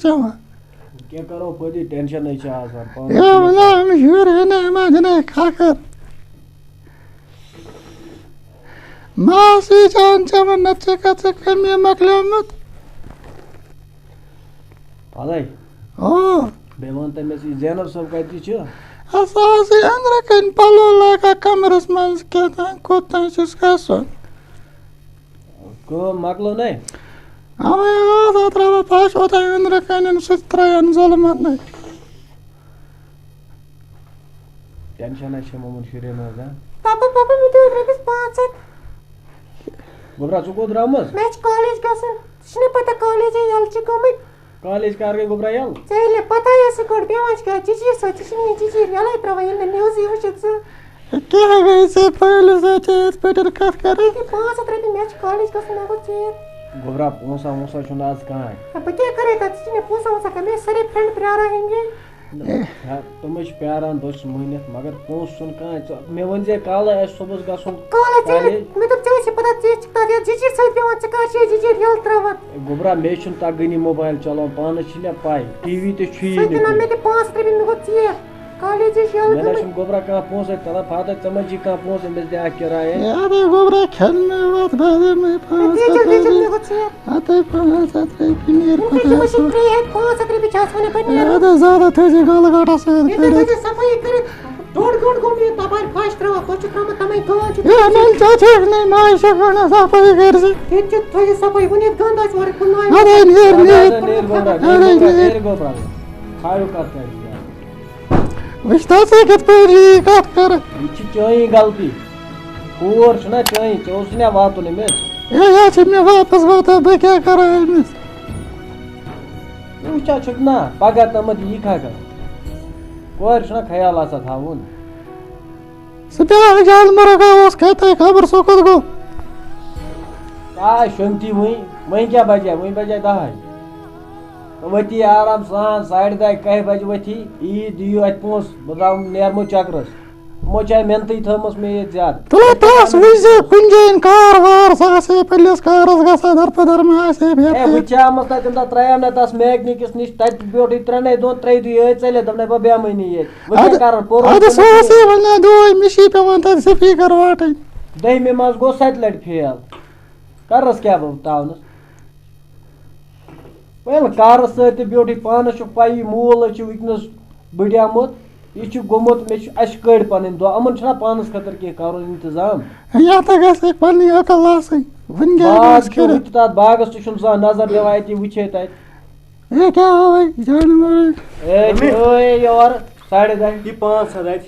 چوا کیا کرو پتی ٹینشن نہیں آسان یا ولا ہم شور ہے نا ما جنے کھاکر ماسی جان چوا نچے کچے کمی مکلمت پالائی او بیوان تے میں سی زینب صاحب کہتی چھ اساسی اندر کن پلو لاگا کمرس منز کیتان کوتان چس گسن کو مکلو نہیں ہمیں آتا ترا پاش ہوتا اندر کن ستران ظلمت نہیں ٹینشن ہے مومن شیرین ہو پاپا میں تو رکس 5 گبرا چکو درامس میں کالج گسن چھنے پتہ کالج یل چھ گمت کالج کار گئی گبرا یل چلے پتہ ہے سکوٹ بیوانچ کا چیچی سچ چھنی چیچی یلے ترا ین نیوز یہ وچھ کیا گئی سے پہلے سے چیز پیٹر کف کرے 5 رپی میں کالج گسن نہ چیز گبرا پونسا چھن آج کہاں اب کیا کرے تا چھنے پونسا کمے سارے فرینڈ پیار رہیں گے تم پیاران دس مہینت مگر پونس چھن کہاں میں ون زے کال صبح گسن کالج میں تو چھ پتہ چھ تا جیجی سۭتۍ پیوان چھ کار چھ جیجی یل تراوت گبرا میں چھن تگنی موبائل چلاون پانس چھ نہ پائی ٹی وی تے چھی نہ میں تے 5 رپی میں چھ کالج یل میں چھن گبرا کہاں پونس تلا فاتا چمجی کہاں پونس میں دے کرایہ یار گبرا کھل میں وات بعد میں پاس آتے پاس آتے پنیر پتہ مشین تے 5 رپی چاس ونے بنی آدھا زیادہ تھے جی گال گاٹا سے یہ تے صفائی کرے ڈوڑ گومی تبار پھاش تروا کوچ ترما تمے گاج یہ من چاچے نہیں مائی شکنا صفائی کر سی تے تھے صفائی ونی گنداس ور کنای ارے نیر گبرا کھایو کرتا ہے وشتا سے کت پوری کات کر یہ چوئی غلطی کور چھنا چوئی چوس نہ واتو نمس یہ چھ میں واپس واتا بہ کیا کرا مس وچا چھنا پگا تمت یہ کھا کر کور چھنا خیال آسا تھاون سپیا جال مرگا اس کہتے خبر سوکت گو کا شنتی وہیں کیا بجے وہیں بجے 10 وتی آرام سان ساڑھے 10 کہ بجے وتی عید دیو ات پونس بتاو نیرمو چکرس مو چاہے محنتی تھمس میں یہ زیادہ تو تاس ویزے کنجین کار وار ساسے پلیس کارس گسا در پدر ما سے بھی اے وچا مستا تم ترایام نہ تاس میکنکس نش تت بیوٹی ترنے دون ترے دی چلے دم نہ بے مہینی یہ وچا کار پور اد ساسے ونہ دو مشی پیوان ت سپیکر واٹ دہ میں ماس گو 7 لٹ فیل کرس کیا بتاونس ویل کارس ست بیوٹی پانس چھ پائی مول چھ وکنس بڑیامت یہ گومت میں اش کڑ پن دو امن چھنا پانس خطر کی کرن انتظام یا تا گس ایک پنی عقل آسی ون باغ چھ تات باغس چھن سا نظر دیوایتی وچھے تت یہ کیا ہوئی جانور اے یار 10:30 یہ 5 ہدایت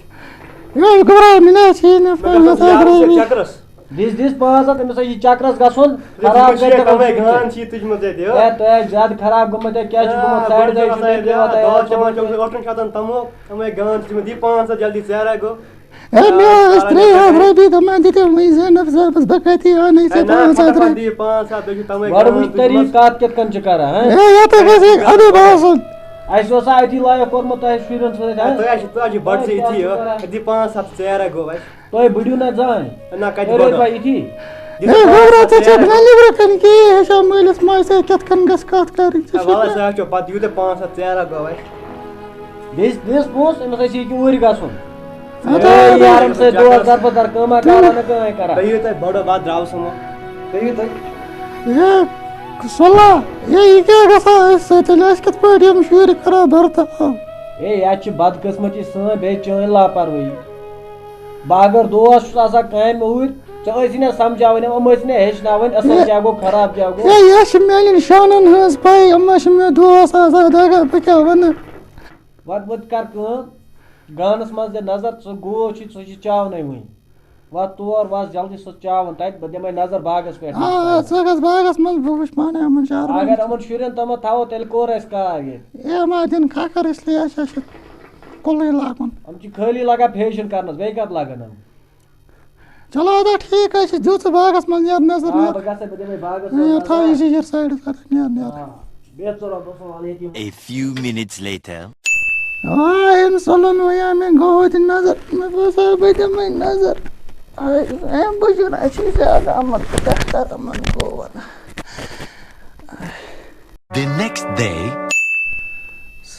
یہ گورا منا چین چکرس دس 5 تمس یہ چکرس گسن خراب کر گان چھ تج مت دیو اے تو زیادہ خراب گمت کیا چھ گمت 10:30 دیوات ہے چما چوک اوٹن شاتن تمو ہمے گان چھ دی 5 جلدی زیرا گو اے میں استری حضرت بھی دما دیتے میں زینب صاحب بس بکتی آنے سے 5 دی 5 دی تمے بڑ وچ طریقات کت کن چ کرا ہیں اے یا تو گس ادی باسن اس وسا ایتی لایق کورمت ہے شیرن سے تو اج بڑ سے تھی دی 5 زیرا گو بھائی تو بڑیو نہ جان نہ کت ارے بھائی تھی اے گورا چھ بنلی برکن کی شامل اس ما سے کت کن گس کات کر والا سا چھ پت یو تے 5 زیرا گو بھائی دس پوس امس کی اوری گسن اے یارم سے 2000 پر در کما کرا نہ کہیں کرا کہیو تے بڑو بات دراو سمو کہیو تے یہ سولا یہ کیا گسا سے چلاش کت پڑیم شور کرا برتا اے یا چھ بد قسمتی سن بے چین لاپرواہی باگر دوست آسا کام اوور چھ نہ سمجھاون ام نے ہچناون اصل کیا گو خراب کیا گو اے یش میلن شانن ہز پائی امش میں دوست آسا دگا پکا ون وت کر کام گانس مز دے نظر سو گو چھ چاونے وئی وات تور واس جلدی سو چاون تت بدے نظر باغس پہ ہاں سگس باغس من بوش مانے امن چار اگر امن شرین تم تھاو تیل کور اس کا اے ما دن کھاکر اس لیے اش کلی لاگن ہم چھ خالی لگا فیشن کرنس بے کت لگن ہم چلو ادا ٹھیک ہے جو باغس من یار نظر ہاں بگاسے بدے باغس یار تھا اسی یار سائیڈ کر یار بہتر دوستو علیکم A few minutes later ان سلام ویا میں گوت نظر میں بسا بدے میں نظر ایم بجن اچھی زیادہ امن تختر من گو the next day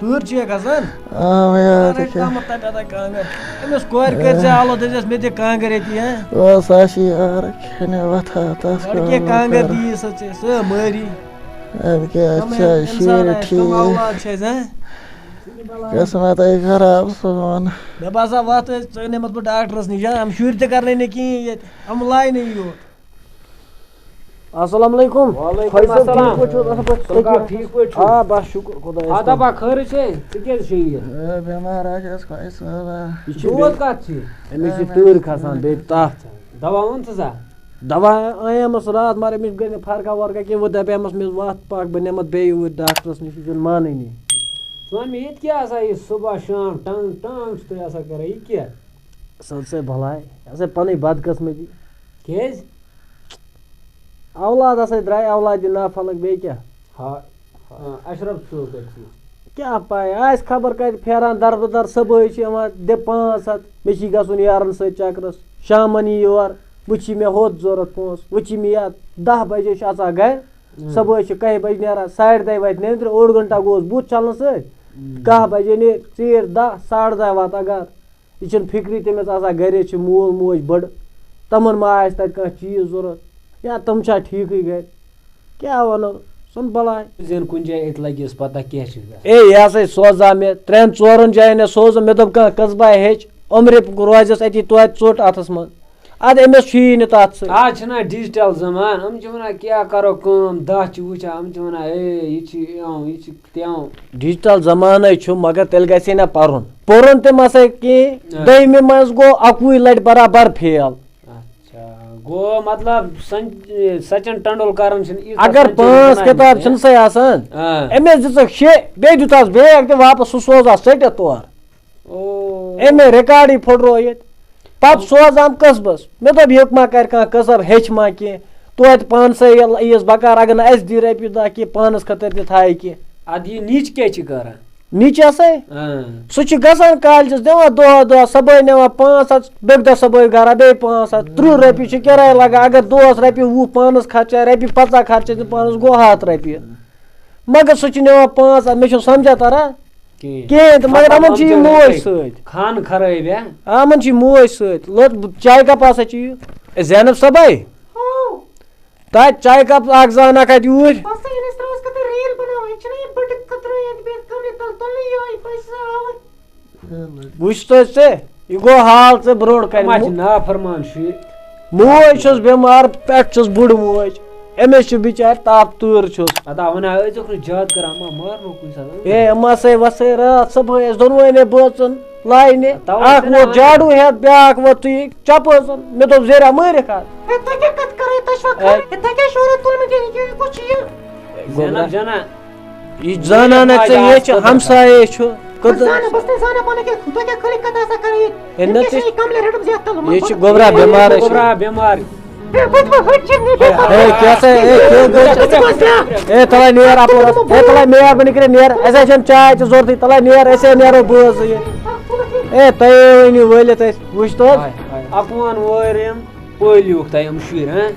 تۭر چھِ گژھان یار أمِس کورِ کٔرۍزِ آلو دٔپۍزٮ۪س مےٚ دِ کانٛگٕر ییٚتی او سا چھِ یار کھٮ۪نہِ وۄتھا تَس کیٛاہ کانٛگٕر دِیی سۄ ژےٚ سۄ مٲری اَدٕ کیٛاہ چھا شیٖر ٹھیٖک اولاد چھِ اَسہِ قٕسمَتے خراب سون مےٚ باسان وَتھ ٲسۍ ژٕ نِمَتھ بہٕ ڈاکٹرَس نِش یِم شُرۍ تہِ کَرنَے نہٕ کِہیٖنۍ ییٚتہِ یِم لاے نہٕ یور السلام علیکم وعلیکم السلام ٹھیک پٲٹھۍ آ بس شُکر خۄدایَس کُن دپا خٲرٕے چھے ژٕ کیٛازِ چھے یہِ بٮ۪مار حظ چھَس خۄش صٲبا دود کَتھ چھِ أمِس چھِ تۭر کھسان بیٚیہِ تَپھ دوا اوٚن ژٕ سا دوا اَنیمَس راتھ مگر أمِس گٔے نہٕ فرقا ورقا کینٛہہ وۄنۍ دَپیمَس مےٚ وَتھ پَکھ بہٕ نِمَتھ بیٚیہِ اوٗرۍ ڈاکٹرَس نِش یہِ چھُنہٕ مانٲنی ژٕ وَن مےٚ ییٚتہِ کیٛاہ آسان یہِ صُبح شام ٹنٛگ ٹنٛگ چھُ تُہۍ آسان کَران یہِ کیٛاہ سۄ ژٕ بَلاے یہِ ہسا پَنٕنۍ بدقٕسمٔتی کیٛازِ اولاد ہسا درٛاے اولادِ نافَلک بیٚیہِ کیٛاہ اشرف صٲب کَتہِ چھُ کیٛاہ پاے آسہِ خبر کَتہِ پھیران دَربٕدر صُبحٲے چھِ یِوان دِ 500 مےٚ چھِ گژھُن یارَن سۭتۍ چکرَس شامَن یی یور وۄنۍ چھی مےٚ ہوٚت ضوٚرَتھ پونٛسہٕ وۄنۍ چھی مےٚ یَتھ 10 بجے چھِ اژان گرِ صُبحٲے چھِ 1 بجہِ نیران 2:30 واتہِ نیٚنٛدرِ 1 گنٹا گوٚوُس بُتھ چھَلنہٕ سۭتۍ 10 بجے نیرِ ژیٖرۍ 10 10:30 واتان گرٕ یہِ چھِنہٕ فِکری تٔمِس آسان گرے چھِ مول موج بٔڑٕ تِمن ما آسہِ تَتہِ کانٛہہ چیٖز ضوٚرَتھ یا تِم چھا ٹھیٖکٕے گرِ کیٛاہ وَنو سُن بلاے زین کُنہِ جایہِ اَتہِ لَگٮ۪س پتہ کیٛاہ چھِ گژھان اے یہِ ہسا سوزا مےٚ 3-4 جاین سوزُن مےٚ دوٚپ کانٛہہ قصبا ہیٚچھ عمرِ روزٮ۪س أتی توتہِ ژوٚٹ اَتھَس منٛز اَدٕ أمِس چھُیی نہٕ تَتھ سۭتۍ آز چھِنہ ڈِجٹل زمان یِم چھِ وَنان کیٛاہ کَرو کٲم دَہ چھِ وٕچھان یِم چھِ وَنان یہِ چھِ یِوان یہِ چھِ تیٚوٕ ڈِجٹل زمانے چھُ مگر تیٚلہِ گژھِ ہے نہ پَرُن پوٚرُن تہِ مَسا کینٛہہ دوٚیمہِ منٛز گوٚو 21 لَٹہِ برابر فیل گوٚو مطلب سچن ٹنڈولکرن چھِنہٕ اگر 5 کِتاب چھِنہٕ سا آسان أمِس دِژٕکھ 6 بیٚیہِ دیُتہَس بیگ تہِ واپس سُہ سوزا ژٔٹِتھ تورٕ أمۍ رِکاڈٕے پھٕٹرو ییٚتہِ پتہٕ سوزام قصبس مےٚ دوٚپ یہِ ما کرِ کانٛہہ قصب ہیٚچھ ما کینٛہہ توتہِ پانسٕے ییٖیَس بکار اگر نہٕ اَسہِ دی رۄپیہِ دہ کینٛہہ پانس خٲطرٕ تہِ تھایہِ کینٛہہ اَدٕ یہِ نِچ کیٛاہ چھِ کران نِچ ہسا سُہ چھُ گژھان کالجس دِوان دۄہ صبحٲے نِوان 500 بیٚکہِ دۄہ صبحٲے گرا بیٚیہِ 500 30 رۄپیہِ چھِ کِراے لگان اگر دۄہس رۄپیہِ 20 پانس خرچاے رۄپیہِ 50 خرچاے تہٕ پانس گوٚو 100 رۄپیہِ مگر سُہ چھُ نِوان 500 مےٚ چھُ سمجھا تران کِہیٖنۍ تہٕ مگر یِمن چھِ یہِ موج سۭتۍ خان خرٲبی یِمن چھِ یہِ موج سۭتۍ لوٚت چاے کپ ہسا چھِ یہِ زینب صبے تَتہِ چاے کپ اکھ زانکھ اَتہِ یوٗرۍ وٕچھ تہٕ ژےٚ یہِ گوٚو حال ژےٚ برونٛٹھ کَنہِ نافرمان شُرۍ موج چھُس بٮ۪مار پٮ۪ٹھ چھُس بُڈٕ موج أمِس چھُ بِچارِ تاپھ تۭر چھُس ادا وَنان ٲسۍزیوکھ نہٕ زیادٕ کران ما مارنو کُنہِ ساتہٕ یِم ہسا وَسٲے راتھ صبحٲے ٲسۍ دۄنوٕنی بٲژن لاینہِ اکھ ووت جاڈوٗ ہٮ۪تھ بیٛاکھ ووت تُہۍ چپٲژن مےٚ دوٚپ زیرا مٲرِکھ اَتھ یہِ زانان ژےٚ یہِ چھُ ہمسایے چھُ یہِ چھُ گوبرا بٮ۪مار بٮ۪مار تَلے نیر اَپورس تَلے مہربٲنی کٔرِتھ نیر اَسہِ حظ چھَنہٕ چاے تہِ ضوٚرتھٕے تَلے نیر أسے نیرو بٲژ یہِ تُہۍ ؤنِو وٲلِتھ أسۍ وٕچھ تو اَپون وٲرۍ یِم پٲلیوٗکھ تۄہہِ یِم شُرۍ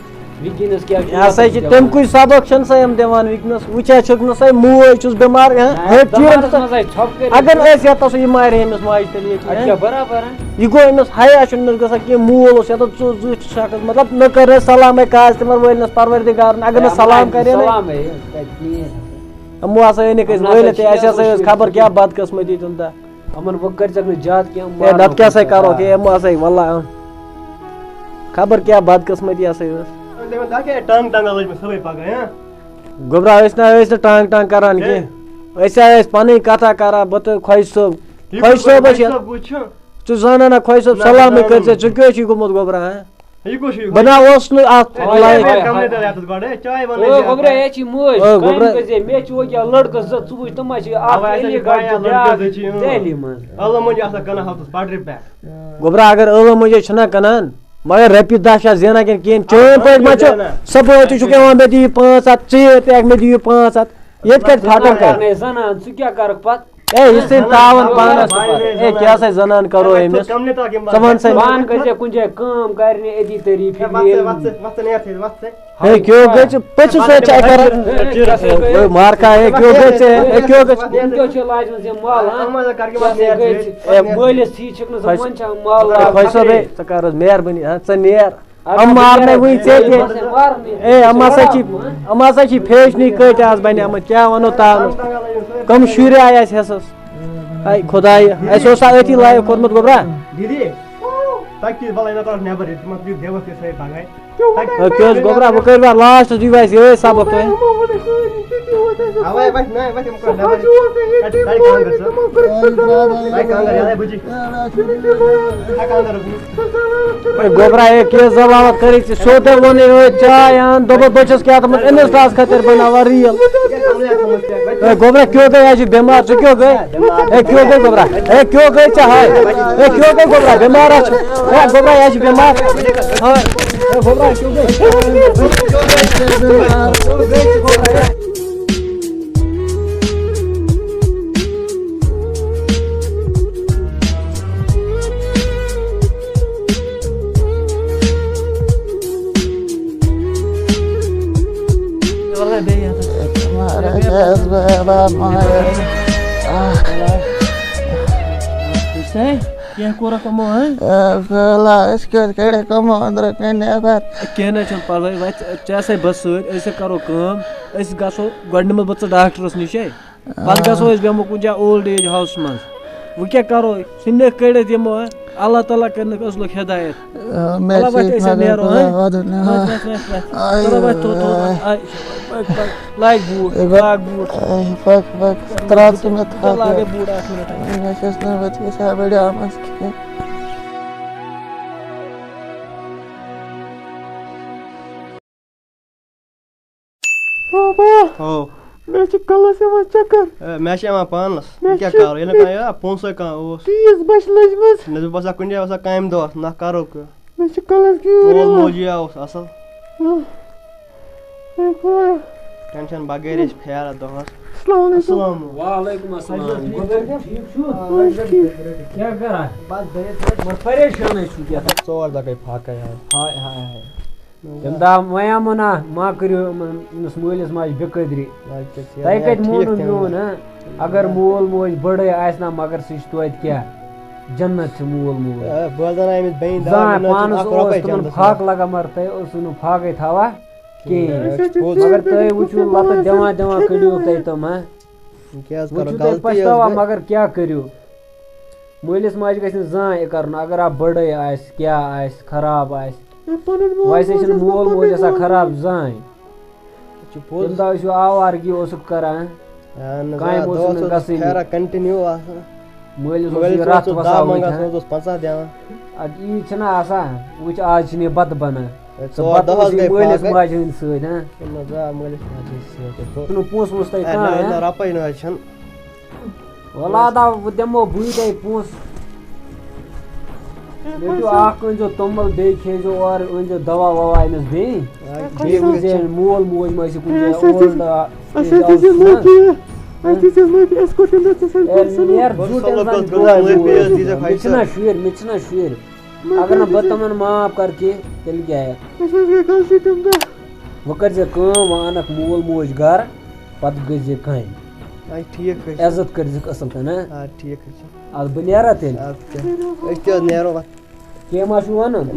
وٕنکیٚنس کیٛاہ یہِ ہسا چھِ تَمہِ کُے سبق چھِنہٕ سا یِم دِوان وٕنکیٚنس وٕچھان چھُکھ نہٕ سا موج چھُس بٮ۪مار اگر أسۍ یَتس یہِ مارِ ہے أمِس ماجہِ تیٚلہِ ییٚتہِ برابر یہِ گوٚو أمِس حیا چھُنہٕ أمِس گژھان کینٛہہ مول اوس یَتھ ژٕ زٕٹھ شخص مطلب نہ کٔر اَسہِ سلامے کاز تِمن وٲلنس پروردِگارن اگر نہٕ سلام کرے یِمو ہسا أنِکھ أسۍ وٲلِتھ اَسہِ ہسا ٲس خبر کیٛاہ بدقٕسمٔتی تِم دہ یِمن وۄنۍ کٔرۍزٮ۪کھ نہٕ زیادٕ کینٛہہ نتہٕ کیٛاہ سا کرو کہِ یِمو ہسا واللہ خبر کیٛاہ بدقٕسمٔتی ہسا ٲس گوبرا ٲسۍ نہٕ ٹانٛگ ٹانٛگ کران کینٛہہ أسۍ ہا ٲسۍ پنٕنۍ کتھا کران بہٕ تہٕ خۄش صٲب خۄش صٲبس ژٕ زانان خۄش صٲب سلامٕے کٔرۍ ژےٚ ژٕ کیٛاہ چھُے گوٚمُت گوبرا بہٕ نہ اوسُس نہٕ اَتھ لڑکہٕ زٕ ژٕ وٕچھ تِم چھِ گوبرا اگر ٲلوٕ مٔنٛجے چھِنہ کٕنان مگر رۄپیہِ 10 چھا زینان کِنہٕ کِہیٖنۍ چٲنۍ پٲٹھۍ ما چھُ صبحٲے تہِ چھُکھ یِوان مےٚ دِیِو 500 ژیٖر تہِ ہٮ۪کھ مےٚ دِیِو 500 ییٚتہِ کَتہِ پھٹن کَرِ زنان ژٕ کیٛاہ کَرکھ پتہٕ اس تاون پانس کیا سا زنان کرو امس ژٕ سے پان گژھِ کُنہِ جایہِ کٲم کرنہِ أتی تعریٖف کیوں گژھِ پٔژھِو سۭتۍ چھِ مارکا کیوں گژھِ کیوں گژھِ کیٛاہ چھِ لاجمٕژ یِم مال مٲلِس تھی چھِکھ نہٕ ژٕ وۄنۍ چھا مال فٲصل ژٕ کر حظ مہربٲنی ژٕ نیر ام مارنے وٕنۍ ژےٚ ام ہسا چھِ فیشنی کٔٹۍ آز بنیمٕتۍ کیٛاہ وَنو تاونس کم شُرۍ آے اَسہِ حِصس اے خۄدایا اَسہِ اوسا أتھی لایق کوٚرمُت گوٚبرا کیٛاہ حظ گوٚبرا وۄنۍ کٔرۍوا لاسٹس دِیِو اَسہِ یِہوٚے سبق تُہۍ گوبرا کیٛاہ ضلالت کٔرِتھ ژےٚ سیوٚدُے ووٚنُے چاے اَن دوٚپُکھ بہٕ چھُس کیٛاہ تھوٚمُت أمِس تاس خٲطرٕ بناوان ریٖل گوبرا کیوں گٔے اَسہِ بٮ۪مار ژٕ کیوں گٔے کیوں گٔے گوبرا کیوں گٔے ژےٚ ہاے کیوں گٔے گوبرا بٮ۪مار ہا چھُ گوبرا یہِ چھُ بٮ۪مار ہاے گوبرا کیوں گٔے کینٛہہ نہ چھُنہٕ پرواے ژےٚ ہسا بہٕ سۭتۍ أسۍ کرو کٲم أسۍ گژھو گۄڈٕ نِمو بہٕ ژٕ ڈاکٹرس نِشے پتہٕ گژھو أسۍ بیٚہمو کُنہِ جایہِ اولڈ ایج ہاوسس منٛز وۄنۍ کیٛاہ کرو سِنِکھ کٔڑِتھ یِمو اللہ تعالیٰ کٔرنٕکھ اصلُک ہدایت لاگ بوٗٹ لاگ بوٗٹ لاگے بوٗٹ مےٚ چھِ کَلَس یِوان چکر مےٚ چھِ یِوان پانَس کیٛاہ کَرو ییٚلہِ نہٕ کانٛہہ پونٛسَے کانٛہہ اوس تیٖژ بَچہِ لٔجمٕژ نہ بہٕ باسان کُنہِ جایہِ اوسا کامہِ دۄہ نہ کَرو کانٛہہ مےٚ چھِ کَلَس مول موجی اوس اَصٕل ٹٮ۪نشَن بغٲر ٲسۍ پھیران دۄہَس السلام وعلیکُم السلام کیٛاہ کران پریشانٕے چھُ کیٛاہ 4 دۄہ گٔے فاقے ہاے ہاے ہاے تَمہِ دۄہ وۄنۍ آمو نا ما کٔرِو أمِس مٲلِس ماجہِ بےٚقدری تۄہہِ کَتہِ مونُو میون اگر مول موج بٔڑٕے آسہِ نا مگر سُہ چھُ توتہِ کیٛاہ جنت چھُ مول موج پانَس اوس تِمن فاقہٕ لگان مگر تۄہہِ اوسوٕ نہٕ فاقے تھاوان کِہیٖنۍ مگر تُہۍ وٕچھِو لَتہٕ دِوان کٔڑِو تُہۍ تِم وٕچھِو تُہۍ پَشتاوان مگر کیٛاہ کٔرِو مٲلِس ماجہِ گژھِ نہٕ زانٛہہ یہِ کَرُن اگر اَتھ بٔڑٕے آسہِ کیٛاہ آسہِ خراب آسہِ ویسے چھُنہٕ مول موج آسان خراب زانٛہہ تَمہِ دۄہ ٲسِو آوارگی اوسُکھ کران کامہِ اوسُکھ نہٕ گژھٕنۍ مٲلِس اوس رَتھ وَسان اَدٕ عیٖد چھِنہ آسان وٕچھ آز چھِنہٕ یہِ بَتہٕ بَنان مٲلِس ماجہِ ہٕنٛدۍ سۭتۍ چھُنہٕ پونٛسہٕ وونٛسہٕ تۄہہِ کانٛہہ وَلادہ بہٕ دِمو بٕے تۄہہِ پونٛسہٕ رٔٹِو اکھ أنۍزیو توٚمُل بیٚیہِ کھیزیو اورٕ أنۍزیو دوا ووا أمِس بیٚیہِ وٕچھزِ مول موج ما ٲسِو کُنہِ جایہِ اولڈ مےٚ چھِنہ شُرۍ اگر نہٕ بہٕ تِمن معاف کَرٕ کینٛہہ تیٚلہِ کیٛاہ وۄنۍ کٔرۍزِ کٲم وۄنۍ اَنکھ مول موج گرٕ پتہٕ گٔژھزِ کامہِ عزت کٔرۍزِکھ اَصٕل پٲٹھۍ اَدٕ بہٕ نیرا تیٚلہِ کینٛہہ ما چھُو وَنُن